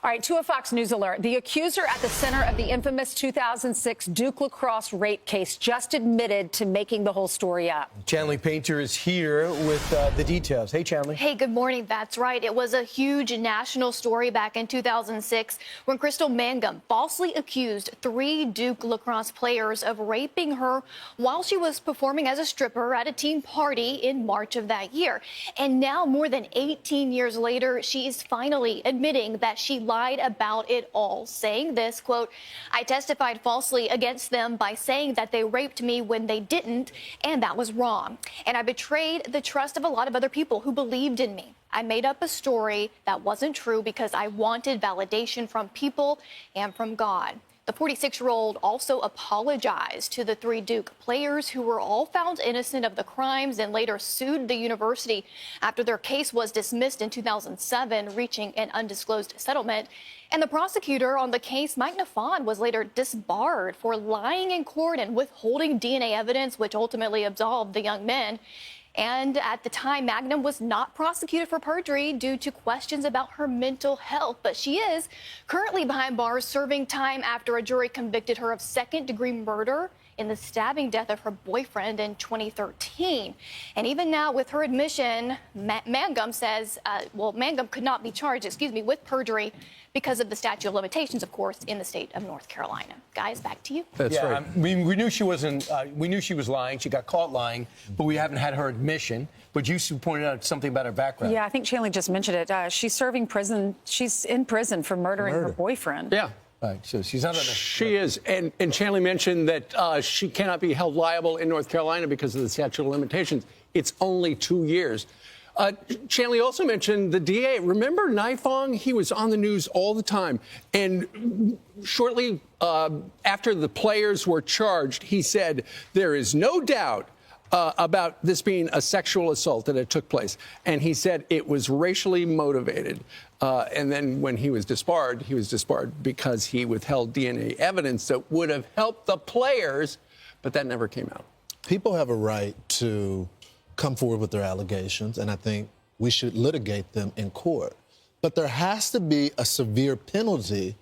All right, to a Fox News alert. The accuser at the center of the infamous 2006 Duke lacrosse rape case just admitted to making the whole story up. Chanley Painter is here with the details. Hey, Chanley. Hey, good morning. That's right. It was a huge national story back in 2006 when Crystal Mangum falsely accused 3 Duke lacrosse players of raping her while she was performing as a stripper at a team party in March of that year. And now, more than 18 years later, she is finally admitting that she lied about it all, saying this, quote, "I testified falsely against them by saying that they raped me when they didn't, and that was wrong. And I betrayed the trust of a lot of other people who believed in me. I made up a story that wasn't true because I wanted validation from people and from God." The 46-year-old also apologized to the 3 Duke players who were all found innocent of the crimes and later sued the university after their case was dismissed in 2007, reaching an undisclosed settlement. And the prosecutor on the case, Mike Nafon, was later disbarred for lying in court and withholding DNA evidence, which ultimately absolved the young men. And at the time, Mangum was not prosecuted for perjury due to questions about her mental health. But she is currently behind bars serving time after a jury convicted her of second-degree murder in the stabbing death of her boyfriend in 2013. And even now, with her admission, Mangum says, Mangum could not be charged, with perjury because of the statute of limitations, of course, in the state of North Carolina. Guys, back to you. That's right. We knew she wasn't. We knew she was lying. She got caught lying, but we haven't had her admission. But you pointed out something about her background. Yeah, I think Chanley just mentioned it. She's serving prison. She's in prison for murdering her boyfriend. Yeah. Right, so she's not. She is, and Chanley mentioned that she cannot be held liable in North Carolina because of the statute of limitations. It's only 2 years. Chanley also mentioned the DA. Remember Nifong? He was on the news all the time. And shortly after the players were charged, he said, "There is no doubt about this being a sexual assault that it took place." And he said it was racially motivated. And then when he was disbarred because he withheld DNA evidence that would have helped the players, but that never came out. People have a right to come forward with their allegations, and I think we should litigate them in court. But there has to be a severe penalty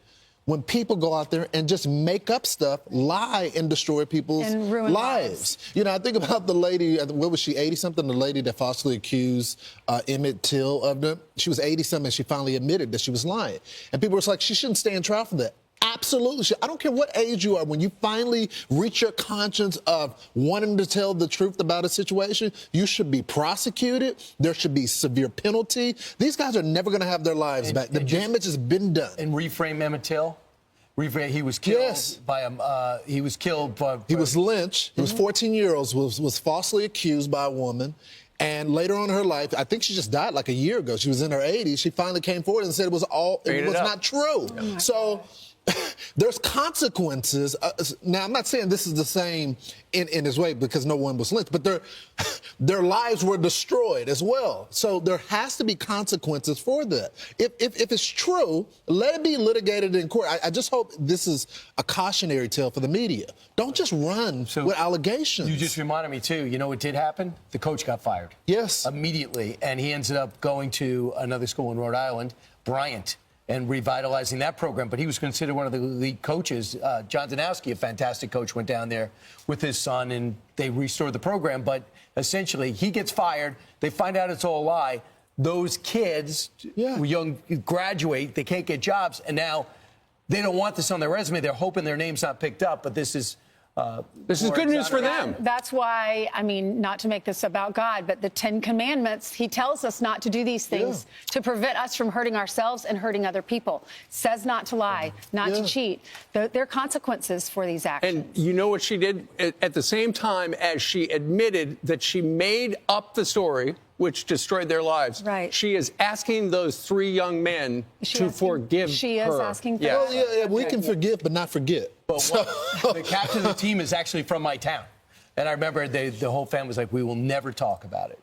when people go out there and just make up stuff, lie, and destroy people's lives. You know, I think about the lady, what was she, 80-something? The lady that falsely accused Emmett Till of them. She was 80-something, and she finally admitted that she was lying. And people were like, she shouldn't stand trial for that. Absolutely. I don't care what age you are. When you finally reach your conscience of wanting to tell the truth about a situation, you should be prosecuted. There should be severe penalty. These guys are never going to have their lives back. The damage has been done. And reframe Emmett Till. He was killed by he was killed by. He was lynched. He was 14 years old. Was falsely accused by a woman. And later on in her life, I think she just died like a year ago. She was in her 80s. She finally came forward and said it was not true. So there's consequences. Now, I'm not saying this is the same in his way because no one was lynched, but their lives were destroyed as well. So there has to be consequences for that. If it's true, let it be litigated in court. I just hope this is a cautionary tale for the media. Don't just run with allegations. You just reminded me, too. You know what did happen? The coach got fired. Yes. Immediately. And he ended up going to another school in Rhode Island, Bryant, and revitalizing that program. But he was considered one of the lead coaches. John Danowski, a fantastic coach, went down there with his son, and they restored the program. But essentially, he gets fired. They find out it's all a lie. Those kids, young, graduate. They can't get jobs. And now they don't want this on their resume. They're hoping their name's not picked up. But this is good news for them. That's why, I mean, not to make this about God, but the 10 Commandments, he tells us not to do these things to prevent us from hurting ourselves and hurting other people. Says not to lie, not to cheat. There are consequences for these actions. And you know what she did? At the same time as she admitted that she made up the story, which destroyed their lives. Right. She is asking those 3 young men to forgive her. She is asking for Well, we can forgive, but not forget. But the captain of the team is actually from my town. And I remember the whole family was like, we will never talk about it.